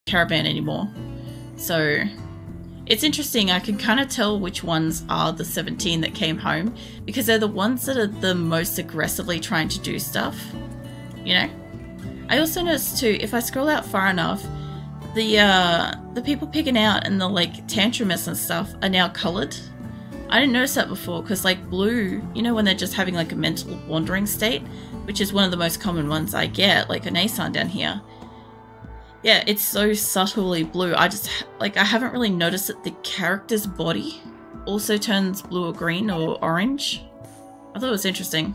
caravan anymore. So it's interesting. I can kind of tell which ones are the 17 that came home, because they're the ones that are the most aggressively trying to do stuff, you know? I also noticed too, if I scroll out far enough, the people picking out and the like tantrumers and stuff are now coloured. I didn't notice that before, because like blue, you know, when they're just having like a mental wandering state, which is one of the most common ones I get, like an Asan down here. Yeah, it's so subtly blue. I haven't really noticed that the character's body also turns blue or green or orange. I thought it was interesting.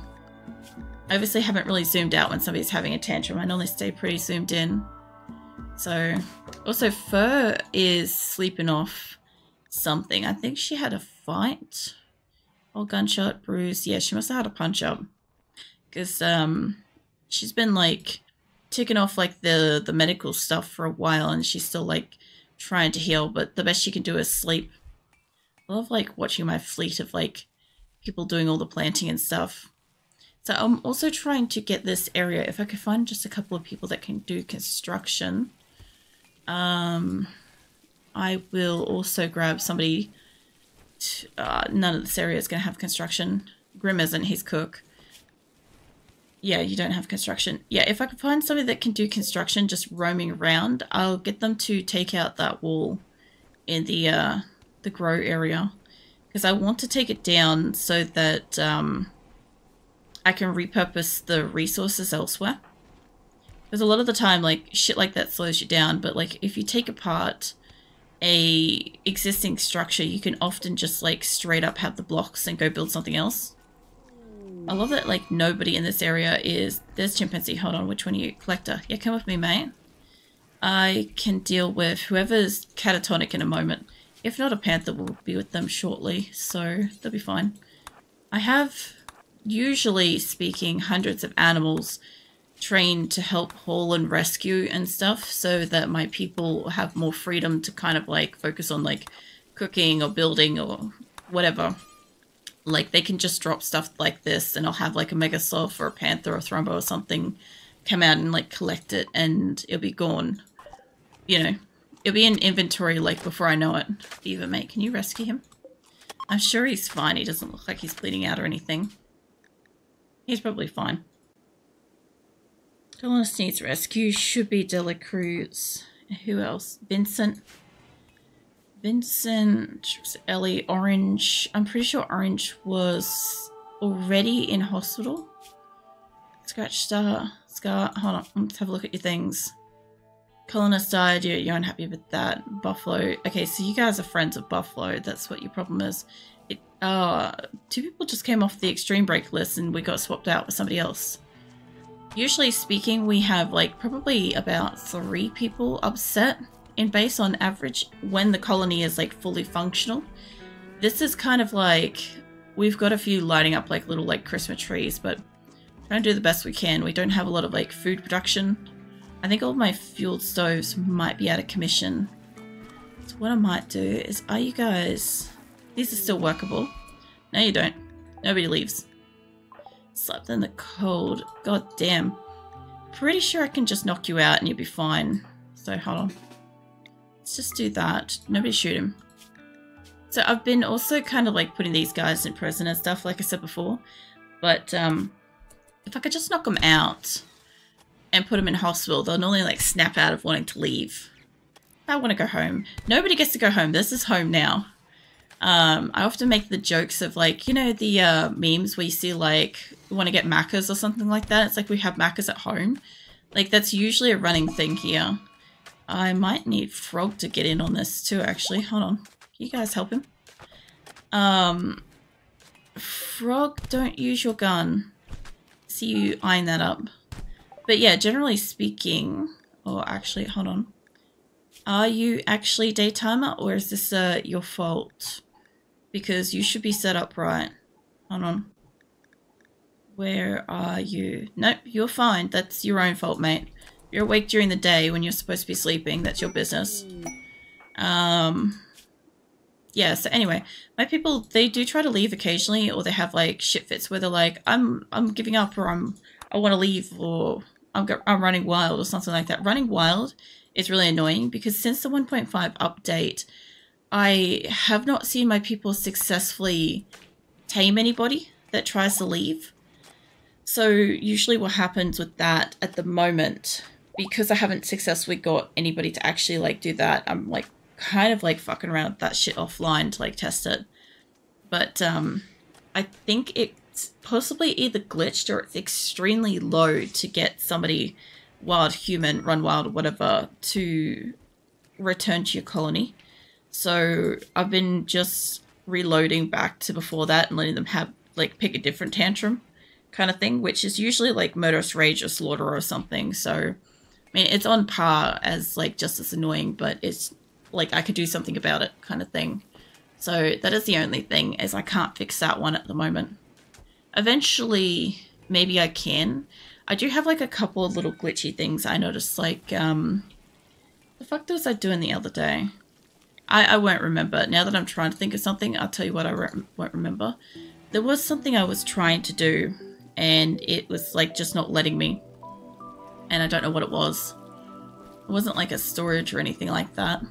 I obviously haven't really zoomed out when somebody's having a tantrum. I normally stay pretty zoomed in. So, also Fur is sleeping off something. I think she had a fight. Or gunshot, bruise. Yeah, she must have had a punch up. Because she's been like ticking off like the medical stuff for a while, and she's still like trying to heal, but the best she can do is sleep. I love like watching my fleet of like people doing all the planting and stuff. So I'm also trying to get this area, if I could find just a couple of people that can do construction. I will also grab somebody. None of this area is going to have construction. Grim isn't, he's cook. Yeah, you don't have construction. Yeah, if I could find somebody that can do construction just roaming around, I'll get them to take out that wall in the grow area. Because I want to take it down so that I can repurpose the resources elsewhere. Because a lot of the time, like, shit like that slows you down. But, like, if you take apart a existing structure, you can often just, like, straight up have the blocks and go build something else. I love that, like, nobody in this area is... There's chimpanzee. Hold on, which one are you? Collector. Yeah, come with me, mate. I can deal with whoever's catatonic in a moment. If not, a panther will be with them shortly, so they'll be fine. I have, usually speaking, hundreds of animals trained to help haul and rescue and stuff, so that my people have more freedom to kind of, like, focus on, like, cooking or building or whatever. Like, they can just drop stuff like this, and I'll have, like, a Megasloth or a Panther or Thrombo or something come out and, like, collect it, and it'll be gone. You know, it'll be in inventory, like, before I know it. Eva, mate, can you rescue him? I'm sure he's fine. He doesn't look like he's bleeding out or anything. He's probably fine. Colonist needs rescue. Should be Dela Cruz. Who else? Vincent, Ellie, Orange. I'm pretty sure Orange was already in hospital. Scratch Star, Scar. Hold on, let's have a look at your things. Colonist died. You're unhappy with that. Buffalo. Okay, so you guys are friends of Buffalo. That's what your problem is. Two people just came off the extreme break list and we got swapped out with somebody else. Usually speaking, we have like probably about 3 people upset in base on average when the colony is like fully functional. This is kind of like, we've got a few lighting up like little like Christmas trees, but trying to do the best we can. We don't have a lot of like food production. I think all of my fueled stoves might be out of commission. So what I might do is, are you guys, these are still workable. No, you don't. Nobody leaves. Slept in the cold. God damn. Pretty sure I can just knock you out and you'll be fine. So hold on. Let's just do that. Nobody shoot him. So I've been also kind of like putting these guys in prison and stuff, like I said before. But if I could just knock them out and put them in hospital, they'll normally like snap out of wanting to leave. I want to go home. Nobody gets to go home. This is home now. I often make the jokes of like, you know, the memes where you see like, you want to get Maccas or something like that. It's like we have Maccas at home. Like that's usually a running thing here. I might need Frog to get in on this too, actually. Hold on. Can you guys help him? Frog, don't use your gun. See you eyeing that up. But yeah, generally speaking, or actually, hold on. Are you actually daytimer or is this your fault? Because you should be set up right. Hold on. Where are you? Nope, you're fine. That's your own fault, mate. You're awake during the day when you're supposed to be sleeping. That's your business. Yeah, so anyway, my people, they do try to leave occasionally, or they have like shit fits where they're like, I'm giving up, or I want to leave, or I'm running wild or something like that. Running wild is really annoying because since the 1.5 update, I have not seen my people successfully tame anybody that tries to leave. So usually what happens with that at the moment, because I haven't successfully got anybody to actually like do that, I'm like kind of like fucking around with that shit offline to like test it. But I think it's possibly either glitched or it's extremely low to get somebody, wild human, run wild or whatever, to return to your colony. So I've been just reloading back to before that and letting them have like pick a different tantrum kind of thing, which is usually like murderous rage or slaughter or something. So I mean, it's on par as like just as annoying, but it's like I could do something about it kind of thing. So that is the only thing, is I can't fix that one at the moment. Eventually maybe I can. I do have like a couple of little glitchy things I noticed, like the fuck was I doing the other day? I won't remember. Now that I'm trying to think of something, I'll tell you what I won't remember. There was something I was trying to do, and it was like just not letting me. And I don't know what it was. It wasn't like a storage or anything like that.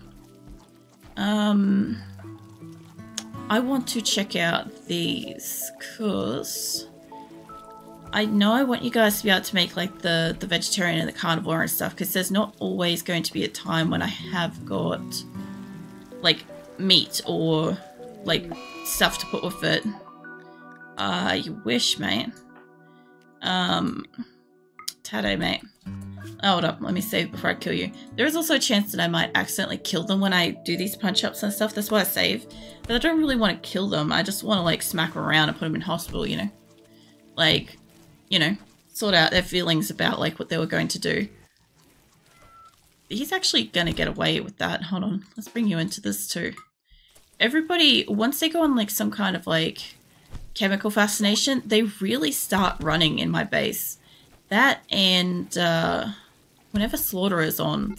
I want to check out these, because I know I want you guys to be able to make like the vegetarian and the carnivore and stuff, because there's not always going to be a time when I have got like meat or like stuff to put with it. You wish, mate. Tade, mate. Hold up, let me save before I kill you. There is also a chance that I might accidentally kill them when I do these punch-ups and stuff. That's why I save. But I don't really want to kill them. I just want to like smack them around and put them in hospital, you know? Like, you know, sort out their feelings about like what they were going to do. He's actually going to get away with that. Hold on, let's bring you into this too. Everybody, once they go on like some kind of like chemical fascination, they really start running in my base. That and whenever slaughter is on,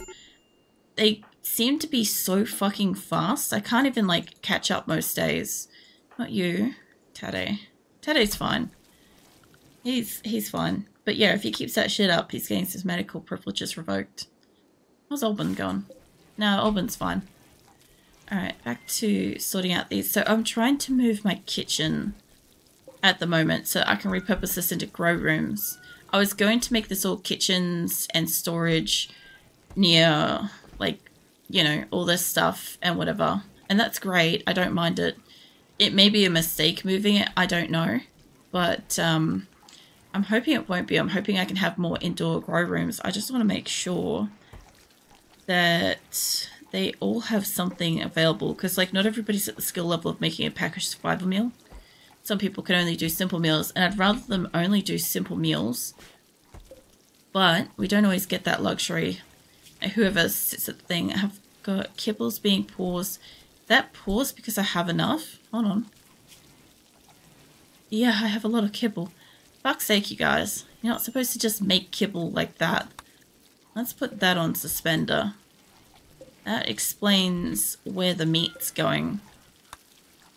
they seem to be so fucking fast. I can't even like catch up most days. Not you, Tade. Tade's fine. He's fine. But yeah, if he keeps that shit up, he's getting his medical privileges revoked. How's Alban going? No, Alban's fine. Alright, back to sorting out these. So I'm trying to move my kitchen at the moment so I can repurpose this into grow rooms. I was going to make this all kitchens and storage near, like, you know, all this stuff and whatever. And that's great. I don't mind it. It may be a mistake moving it. I don't know. But I'm hoping it won't be. I'm hoping I can have more indoor grow rooms. I just want to make sure that they all have something available. Because, like, not everybody's at the skill level of making a packaged survival meal. Some people can only do simple meals, and I'd rather them only do simple meals. But we don't always get that luxury. And whoever sits at the thing, I've got kibbles being paused. That paused because I have enough? Hold on. Yeah, I have a lot of kibble. Fuck's sake, you guys. You're not supposed to just make kibble like that. Let's put that on suspender. That explains where the meat's going.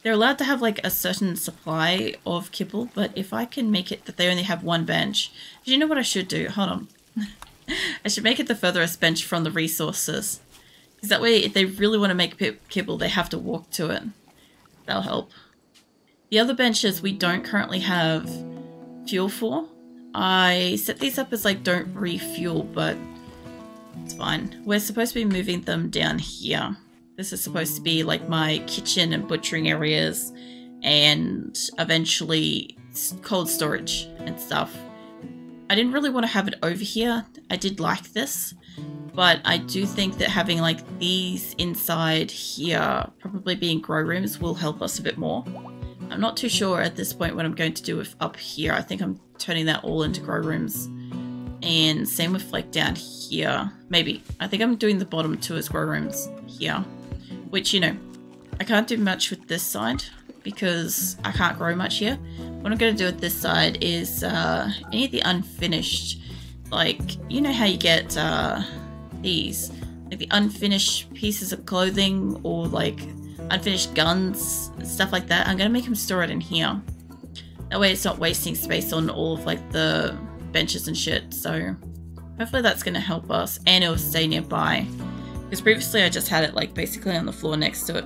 They're allowed to have like a certain supply of kibble, but if I can make it that they only have one bench, do you know what I should do? Hold on. I should make it the furthest bench from the resources. Because that way, if they really want to make kibble, they have to walk to it. That'll help. The other benches we don't currently have fuel for. I set these up as like don't refuel, but it's fine. We're supposed to be moving them down here. This is supposed to be like my kitchen and butchering areas and eventually cold storage and stuff. I didn't really want to have it over here. I did like this, but I do think that having like these inside here, probably being grow rooms, will help us a bit more. I'm not too sure at this point what I'm going to do with up here. I think I'm turning that all into grow rooms. And same with like down here. Maybe. I think I'm doing the bottom two as grow rooms here. Which, you know, I can't do much with this side because I can't grow much here. What I'm going to do with this side is any of the unfinished, like, you know how you get these, like the unfinished pieces of clothing or like unfinished guns, stuff like that. I'm going to make them store it in here. That way it's not wasting space on all of like the benches and shit. So Hopefully that's going to help us, and it'll stay nearby. Because previously I just had it like basically on the floor next to it.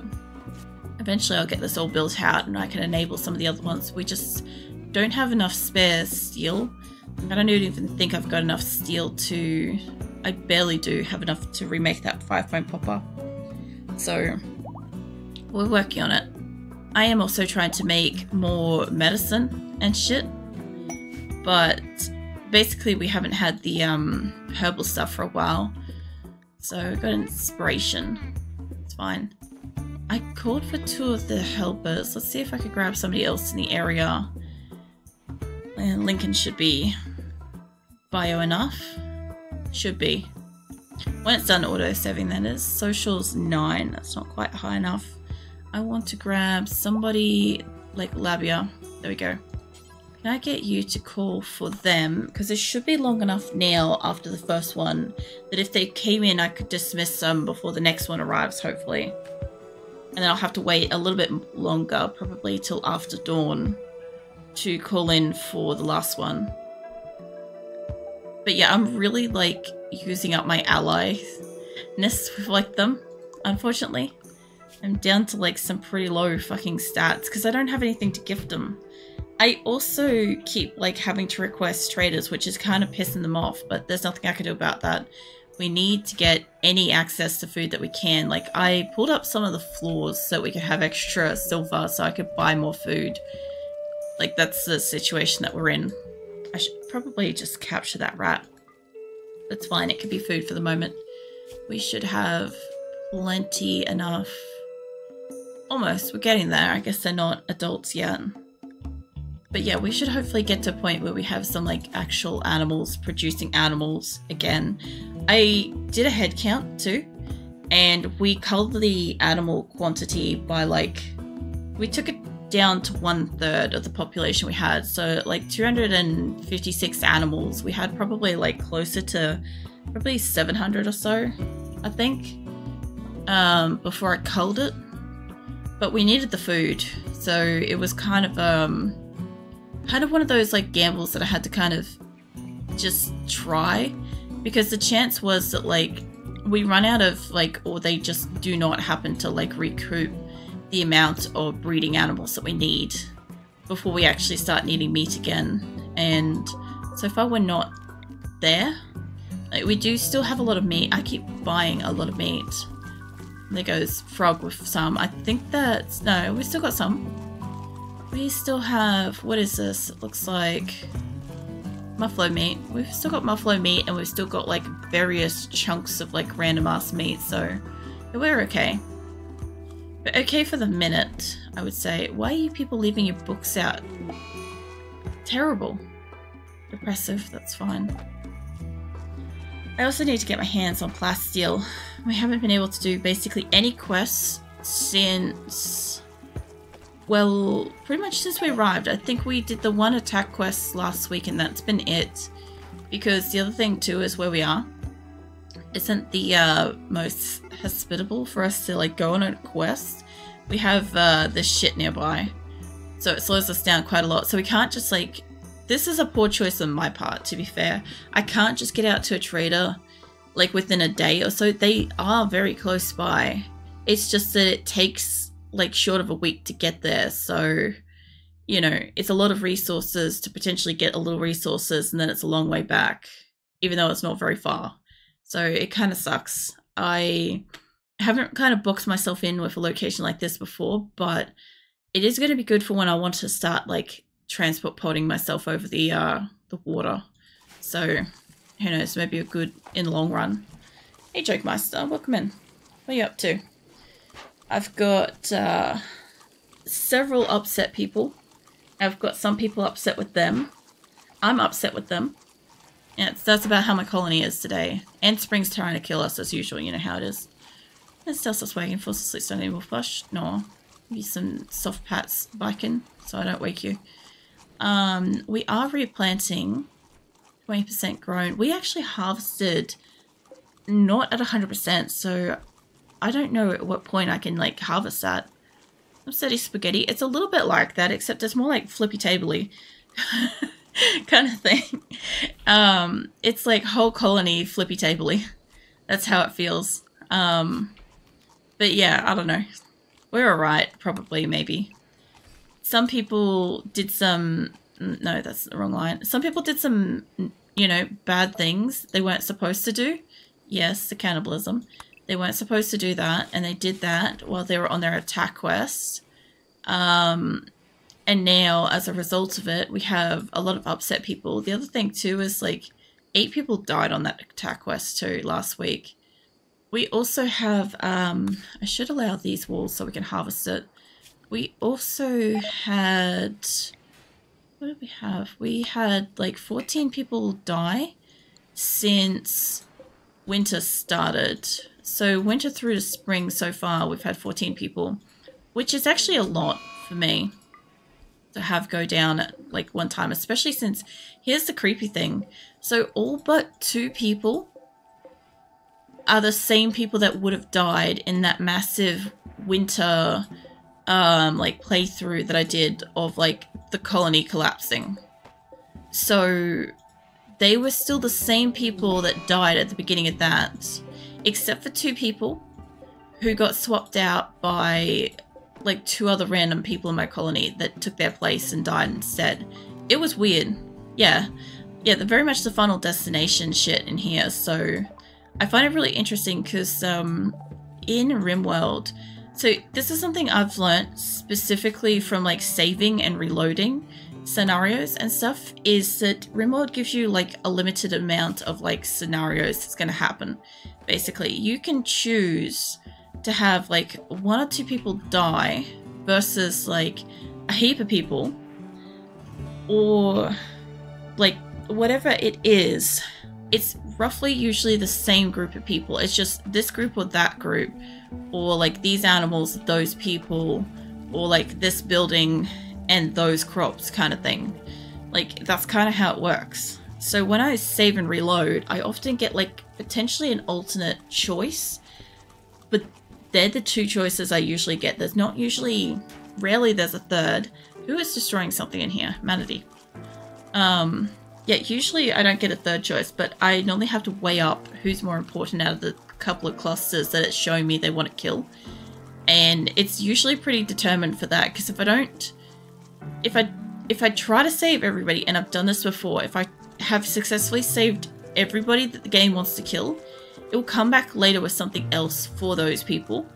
Eventually I'll get this all built out and I can enable some of the other ones. We just don't have enough spare steel. I don't even think I've got enough steel to... I barely do have enough to remake that 5-point popper. So we're working on it. I am also trying to make more medicine and shit. But basically we haven't had the herbal stuff for a while. So I got inspiration. It's fine. I called for 2 of the helpers. Let's see if I could grab somebody else in the area. And Lincoln should be bio enough. Should be. When it's done auto-saving, that is. Social's 9. That's not quite high enough. I want to grab somebody like Labia. There we go. Can I get you to call for them? Because it should be long enough now after the first one that if they came in, I could dismiss them before the next one arrives, hopefully. And then I'll have to wait a little bit longer, probably till after dawn, to call in for the last one. But yeah, I'm really like using up my ally-ness with like them, unfortunately. I'm down to like some pretty low fucking stats because I don't have anything to gift them. I also keep like having to request traders, which is kind of pissing them off, but there's nothing I can do about that. We need to get any access to food that we can. Like I pulled up some of the floors so we could have extra silver so I could buy more food. Like that's the situation that we're in. I should probably just capture that rat. That's fine, it could be food for the moment. We should have plenty enough. Almost, we're getting there. I guess they're not adults yet. But yeah, we should hopefully get to a point where we have some like actual animals, producing animals again. I did a head count too, and we culled the animal quantity by like, we took it down to 1/3 of the population we had. So like 256 animals. We had probably like closer to probably 700 or so, I think, before I culled it. But we needed the food, so it was kind of one of those like gambles that I had to kind of just try, because the chance was that like we run out of like, or they just do not happen to like recoup the amount of breeding animals that we need before we actually start needing meat again. And so far we're not there. Like, we do still have a lot of meat. I keep buying a lot of meat. There goes Frog with some. I think that's, no, we still got some. We still have, what is this? It looks like muffalo meat. We've still got muffalo meat, and we've still got like various chunks of like random ass meat, so we're okay. But okay for the minute, I would say. Why are you people leaving your books out? Terrible. Depressive, that's fine. I also need to get my hands on plasteel. We haven't been able to do basically any quests since, well, pretty much since we arrived. I think we did the one attack quest last week and that's been it. Because the other thing too is where we are isn't the most hospitable for us to like go on a quest. We have this shit nearby, so it slows us down quite a lot. So we can't just like, this is a poor choice on my part, to be fair. I can't just get out to a trader like within a day or so. They are very close by. It's just that it takes like short of a week to get there. So, you know, it's a lot of resources to potentially get a little resources, and then it's a long way back, even though it's not very far. So it kind of sucks. I haven't kind of boxed myself in with a location like this before, but it is going to be good for when I want to start like transport potting myself over the water. So who knows, maybe a good in the long run. Hey Jokemeister, welcome in. What are you up to? I've got several upset people. I've got some people upset with them. I'm upset with them. Yeah, that's about how my colony is today. And Spring's trying to kill us as usual, you know how it is. And Stelsa's waking, falls asleep, don't need wolf flush. No. Give you some soft pats biking so I don't wake you. We are replanting 20% grown. We actually harvested not at 100%, so I don't know at what point I can like harvest that. I'm steady spaghetti. It's a little bit like that, except it's more like flippy tabley. kind of thing. It's like whole colony flippy tabley. That's how it feels. But yeah, I don't know. We're alright, probably, maybe. Some people did some... No, that's the wrong line. Some people did some, you know, bad things they weren't supposed to do. Yes, the cannibalism. They weren't supposed to do that, and they did that while they were on their attack quest. And now, as a result of it, we have a lot of upset people. The other thing, too, is, like, 8 people died on that attack quest, too, last week. We also have, I should allow these walls so we can harvest it. We also had, what did we have? We had, like, 14 people die since winter started. So winter through to spring so far, we've had 14 people, which is actually a lot for me to have go down at like one time, especially since here's the creepy thing. So all but 2 people are the same people that would have died in that massive winter like playthrough that I did of like the colony collapsing. So they were still the same people that died at the beginning of that, except for 2 people who got swapped out by like 2 other random people in my colony that took their place and died instead. It was weird. Yeah, they're very much the final destination shit in here. So I find it really interesting because in RimWorld, so this is something I've learnt specifically from like saving and reloading scenarios and stuff, is that RimWorld gives you like a limited amount of like scenarios that's going to happen. Basically, you can choose to have like 1 or 2 people die versus like a heap of people, or like whatever it is. It's roughly usually the same group of people. It's just this group or that group, or like these animals, those people, or like this building and those crops kind of thing. Like that's kind of how it works. So when I save and reload, I often get like potentially an alternate choice, but they're the 2 choices I usually get. There's not usually, rarely there's a third. Who is destroying something in here? Manatee. Yeah, usually I don't get a third choice, but I normally have to weigh up who's more important out of the couple of clusters that it's showing me they want to kill. And it's usually pretty determined for that, because if I don't, if I try to save everybody, and I've done this before, if I have successfully saved everybody that the game wants to kill, it will come back later with something else for those people.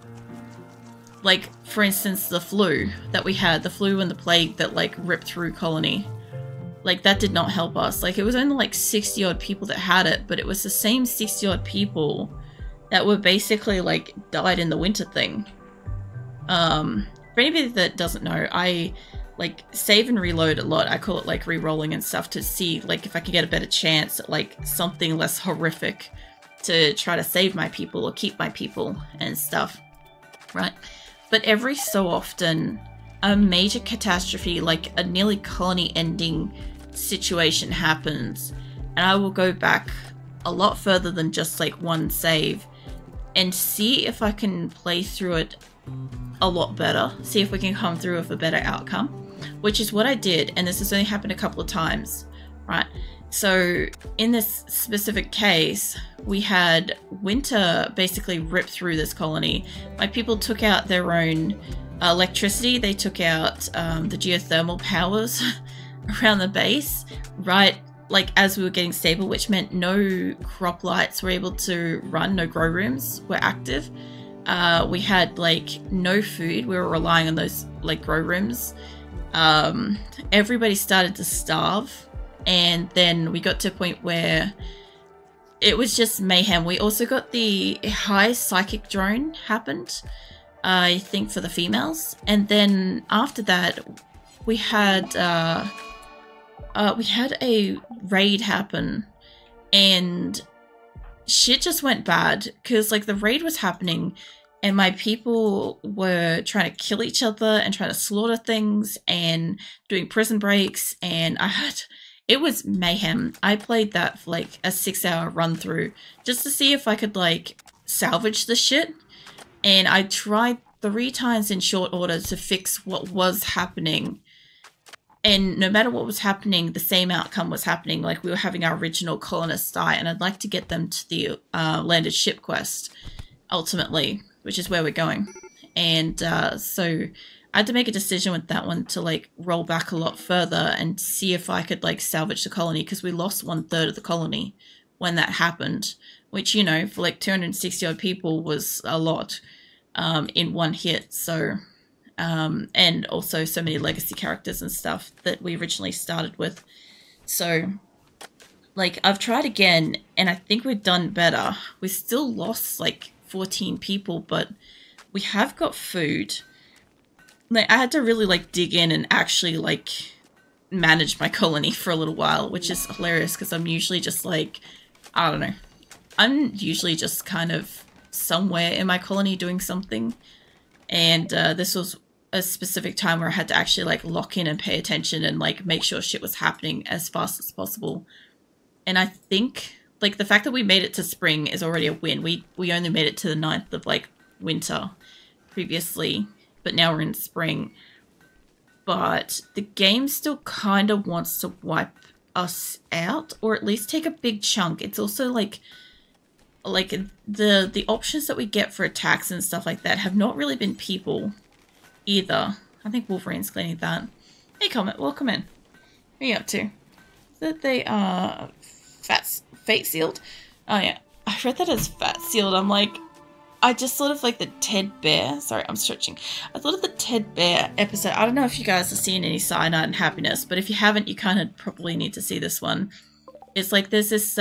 Like, for instance, the flu that we had, the flu and the plague that like ripped through colony. Like, that did not help us. Like, it was only like 60 odd people that had it, but it was the same 60 odd people that were basically like died in the winter thing. For anybody that doesn't know, I like save and reload a lot. I call it like re-rolling and stuff, to see like if I can get a better chance at like something less horrific to try to save my people or keep my people and stuff, right? But every so often, a major catastrophe, like a nearly colony ending situation happens, and I will go back a lot further than just like one save and see if I can play through it a lot better, see if we can come through with a better outcome, which is what I did. And this has only happened a couple of times, right? So in this specific case, we had winter basically rip through this colony. My people took out their own electricity. They took out the geothermal powers around the base, right? Like as we were getting stable, which meant no crop lights were able to run, no grow rooms were active. We had like no food. We were relying on those like grow rooms. Everybody started to starve. And then we got to a point where it was just mayhem. We also got the high psychic drone happened, I think, for the females. And then after that, we had a raid happen, and shit just went bad, because like the raid was happening and my people were trying to kill each other and trying to slaughter things and doing prison breaks, and it was mayhem. I played that for like a 6-hour run through just to see if I could like salvage the shit. And I tried 3 times in short order to fix what was happening. And no matter what was happening, the same outcome was happening. Like, we were having our original colonists die, and I'd like to get them to the landed ship quest, ultimately, which is where we're going. And so I had to make a decision with that one to, like, roll back a lot further and see if I could, like, salvage the colony, because we lost 1/3 of the colony when that happened, which, you know, for, like, 260 odd people was a lot in one hit. So... and also so many legacy characters and stuff that we originally started with. So, like, I've tried again, and I think we've done better. We still lost, like, 14 people, but we have got food. Like, I had to really, like, dig in and actually, like, manage my colony for a little while, which is hilarious, because I'm usually just, like, I don't know. I'm usually just kind of somewhere in my colony doing something. And this was a specific time where I had to actually, like, lock in and pay attention and, like, make sure shit was happening as fast as possible. And I think, like, the fact that we made it to spring is already a win. We only made it to the 9th of, like, winter previously, but now we're in spring. But the game still kind of wants to wipe us out, or at least take a big chunk. It's also, like the options that we get for attacks and stuff like that have not really been people either. I think Wolverine's cleaning that. Hey, Comet, welcome in. What are you up to? That they are fate sealed? Oh yeah, I read that as fat sealed. I'm like, I just thought of, like, the Ted Bear. Sorry, I'm stretching. I thought of the Ted Bear episode. I don't know if you guys have seen any Cyanide and Happiness, but if you haven't, you kind of probably need to see this one. It's like there's this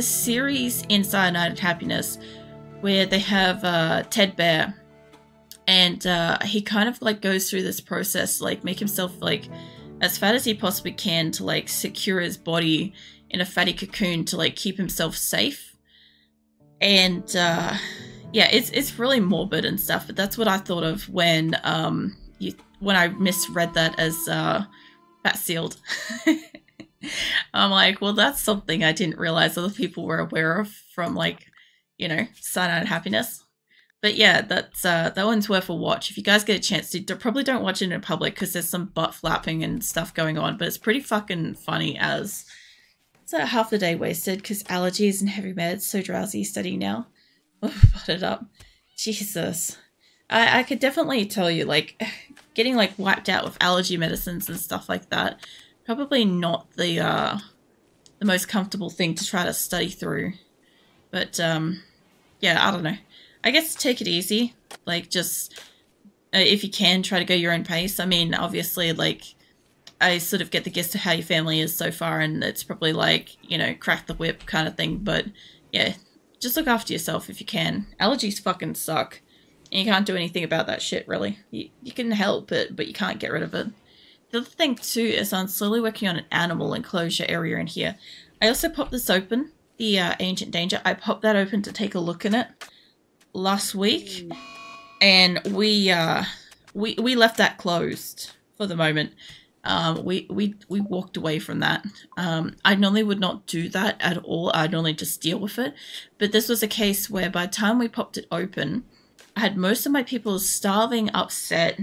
series in Cyanide and Happiness where they have Ted Bear, and he kind of, like, goes through this process, like, make himself, like, as fat as he possibly can to, like, secure his body in a fatty cocoon to, like, keep himself safe. And yeah, it's really morbid and stuff, but that's what I thought of when I misread that as fat sealed. I'm like, well, that's something I didn't realize other people were aware of from, like, you know, Cyanide and Happiness. But yeah, that's that one's worth a watch. If you guys get a chance to, probably don't watch it in public because there's some butt flapping and stuff going on, but it's pretty fucking funny as... So half the day wasted because allergies and heavy meds, so drowsy studying now. Butted up. Jesus. I could definitely tell you, like, getting, like, wiped out with allergy medicines and stuff like that, probably not the most comfortable thing to try to study through. But, yeah, I don't know. I guess take it easy. Like, just, if you can, try to go your own pace. I mean, obviously, like, I sort of get the gist of how your family is so far, and it's probably like, you know, crack the whip kind of thing. But, yeah, just look after yourself if you can. Allergies fucking suck. And you can't do anything about that shit, really. You can help it, but you can't get rid of it. The other thing, too, is I'm slowly working on an animal enclosure area in here. I also popped this open, the Ancient Danger. I popped that open to take a look in it last week, and we left that closed for the moment. We walked away from that. I normally would not do that at all. I'd normally just deal with it. But this was a case where by the time we popped it open, I had most of my people starving, upset,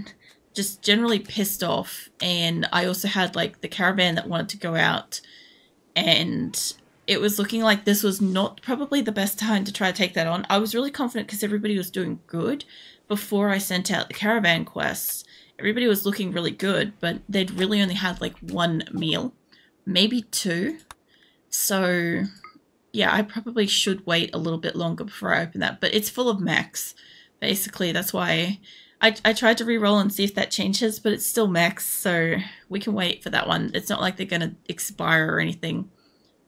just generally pissed off. And I also had, like, the caravan that wanted to go out. And it was looking like this was not probably the best time to try to take that on. I was really confident because everybody was doing good before I sent out the caravan quests. Everybody was looking really good, but they'd really only had, like, 1 meal, maybe 2. So, yeah, I probably should wait a little bit longer before I open that. But it's full of mechs, basically. That's why I tried to re-roll and see if that changes, but it's still mechs, so we can wait for that one. It's not like they're going to expire or anything.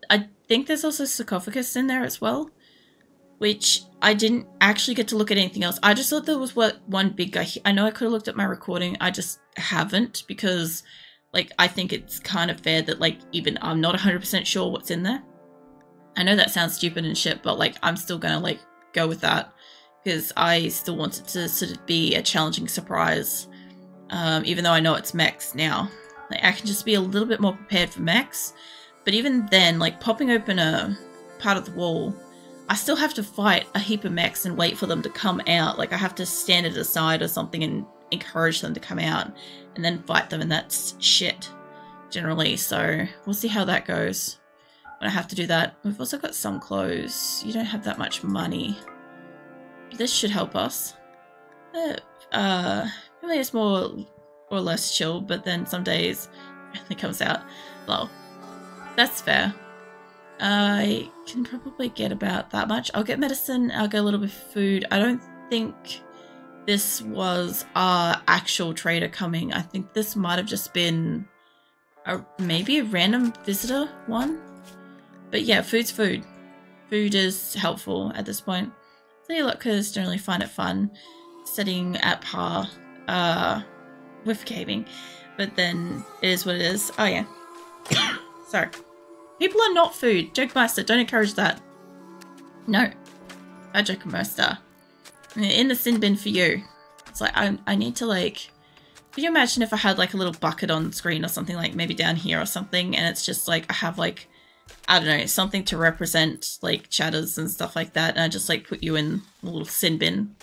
I think there's also sarcophagus in there as well, which I didn't actually get to look at anything else. I just thought there was one big guy. I know I could have looked at my recording. I just haven't because, like, I think it's kind of fair that, like, even I'm not 100% sure what's in there. I know that sounds stupid and shit, but, like, I'm still gonna, like, go with that because I still want it to sort of be a challenging surprise, even though I know it's mechs now. Like, I can just be a little bit more prepared for mechs, but even then, like, popping open a part of the wall, I still have to fight a heap of mechs and wait for them to come out. Like, I have to stand it aside or something and encourage them to come out and then fight them, and that's shit generally. So we'll see how that goes when I have to do that. We've also got some clothes. You don't have that much money. This should help us. Really it's more or less chill, but then some days it comes out low. That's fair. I can probably get about that much. I'll get medicine, I'll get a little bit of food. I don't think this was our actual trader coming. I think this might have just been maybe a random visitor one. But yeah, food's food. Food is helpful at this point. City lockers generally find it fun sitting at par with gaming, but then it is what it is. Oh yeah. Sorry. People are not food. Jokemeister, don't encourage that. No. Bad Jokemeister. In the sin bin for you. It's like, I need to like... Can you imagine if I had like a little bucket on screen or something, like maybe down here or something, and it's just like I have like, I don't know, something to represent like chatters and stuff like that, and I just like put you in a little sin bin.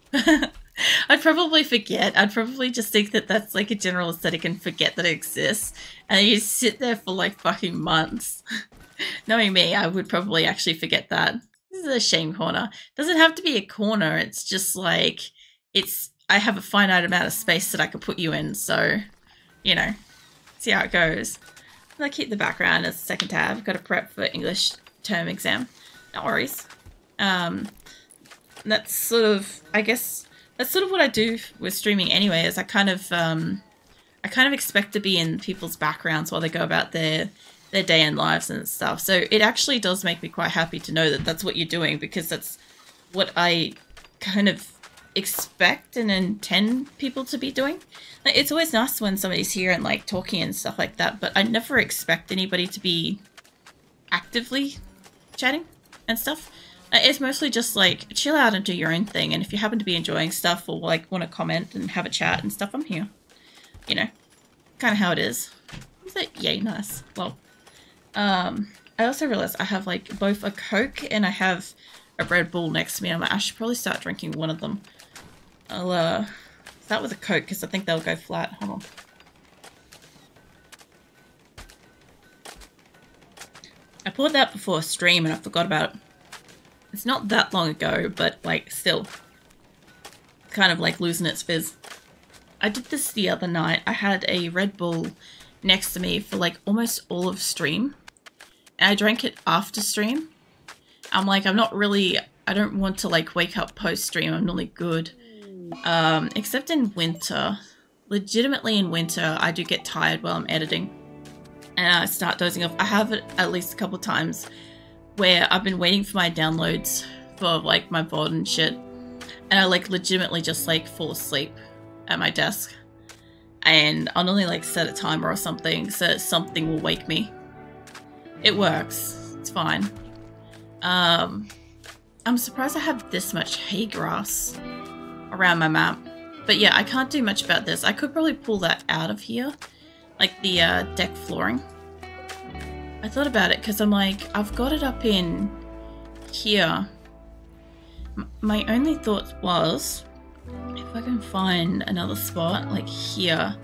I'd probably forget. I'd probably just think that that's like a general aesthetic and forget that it exists, and you sit there for like fucking months. Knowing me, I would probably actually forget that. This is a shame corner. Doesn't have to be a corner. It's just like, I have a finite amount of space that I could put you in, so, you know, see how it goes. I'll keep the background as a second tab. Got to prep for English term exam. No worries. That's sort of, I guess, that's sort of what I do with streaming anyway, is I kind of expect to be in people's backgrounds while they go about their day and lives and stuff. So it actually does make me quite happy to know that that's what you're doing, because that's what I kind of expect and intend people to be doing. Like, it's always nice when somebody's here and like talking and stuff like that, but I never expect anybody to be actively chatting and stuff. It's mostly just like chill out and do your own thing, and if you happen to be enjoying stuff or like want to comment and have a chat and stuff, I'm here. You know, kind of how it is. Is it? Yay, nice. Well, I also realized I have like both a Coke and I have a Red Bull next to me. I'm like, I should probably start drinking one of them. I'll start with a Coke because I think they'll go flat. Hold on. I poured that before a stream and I forgot about it. It's not that long ago, but like still kind of like losing its fizz. I did this the other night. I had a Red Bull next to me for like almost all of stream, and I drank it after stream. I'm like, I don't want to like wake up post stream. I'm normally good. Except in winter. Legitimately in winter, I do get tired while I'm editing and I start dozing off. I have it at least a couple times where I've been waiting for my downloads for like my VOD and shit, and I like legitimately just like fall asleep at my desk, and I'll only like set a timer or something so that something will wake me. It works. It's fine. I'm surprised I have this much hay grass around my map. But yeah, I can't do much about this. I could probably pull that out of here, like the deck flooring. I thought about it because I'm like, I've got it up in here. My only thought was, if I can find another spot, like here,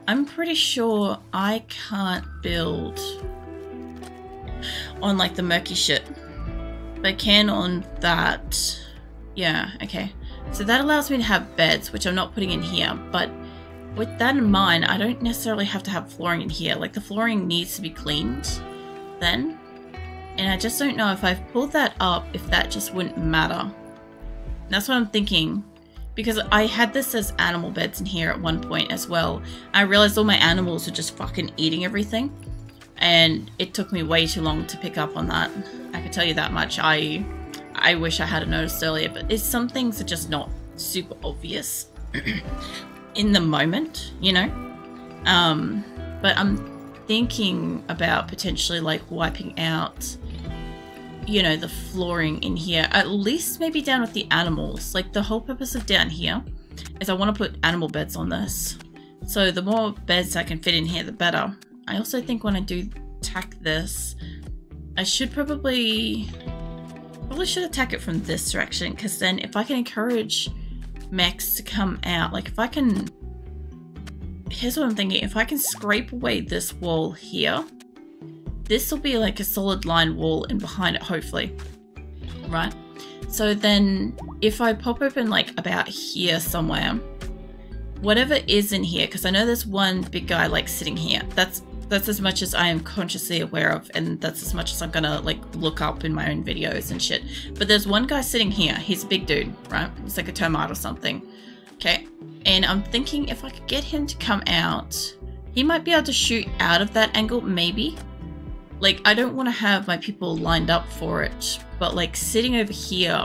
I'm pretty sure I can't build on like the murky shit. But I can on that. Yeah, okay. So that allows me to have beds, which I'm not putting in here, but with that in mind, I don't necessarily have to have flooring in here. Like the flooring needs to be cleaned then. And I just don't know if I've pulled that up, if that just wouldn't matter. That's what I'm thinking. Because I had this as animal beds in here at one point as well. I realized all my animals were just fucking eating everything. And it took me way too long to pick up on that. I can tell you that much. I wish I had noticed earlier, but some things are just not super obvious in the moment, you know? But I'm thinking about potentially like wiping out, you know, the flooring in here, at least maybe down with the animals. Like the whole purpose of down here is I want to put animal beds on this. So the more beds I can fit in here, the better. I also think when I do tack this, I should probably should attack it from this direction, because then if I can encourage mechs to come out, like if I can here's what I'm thinking. If I can scrape away this wall here, this will be like a solid line wall in behind it, hopefully. Right? So then if I pop open like about here somewhere, whatever is in here, because I know there's one big guy like sitting here. That's as much as I am consciously aware of, and that's as much as I'm gonna like look up in my own videos and shit. But there's one guy sitting here. He's a big dude, right? He's like a termite or something. Okay. And I'm thinking if I could get him to come out, he might be able to shoot out of that angle, maybe. Like, I don't want to have my people lined up for it, but like sitting over here,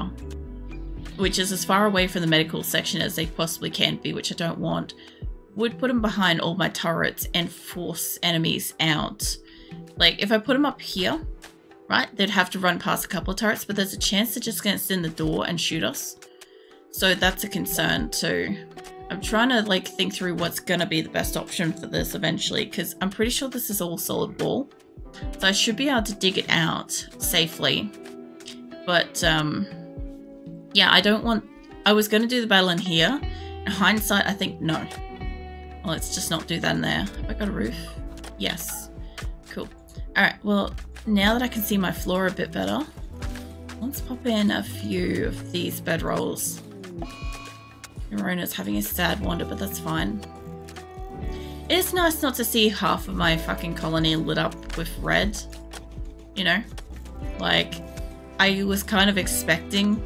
which is as far away from the medical section as they possibly can be, which I don't want, would put them behind all my turrets and force enemies out. Like, if I put them up here, right, they'd have to run past a couple of turrets, but there's a chance they're just going to sit in the door and shoot us. So that's a concern too. I'm trying to like think through what's going to be the best option for this eventually, because I'm pretty sure this is all solid wall. So I should be able to dig it out safely. But, yeah, I don't want... I was going to do the battle in here. In hindsight, I think no. Well, let's just not do that in there. Have I got a roof? Yes. Cool. Alright, well, now that I can see my floor a bit better, let's pop in a few of these bedrolls. Rona's having a sad wander, but that's fine. It is nice not to see half of my fucking colony lit up with red. You know? Like, I was kind of expecting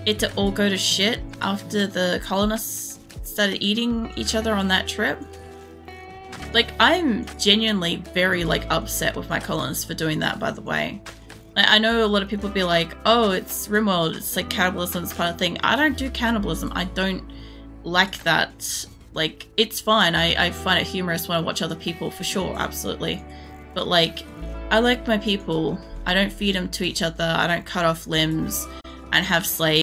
it to all go to shit after the colonists started eating each other on that trip. Like, I'm genuinely very, like, upset with my colonists for doing that, by the way. I know a lot of people be like, oh, it's RimWorld, it's like cannibalism, it's part of the thing. I don't do cannibalism. I don't like that. Like, it's fine. I find it humorous when I watch other people, for sure, absolutely. But, like, I like my people. I don't feed them to each other. I don't cut off limbs and have slaves.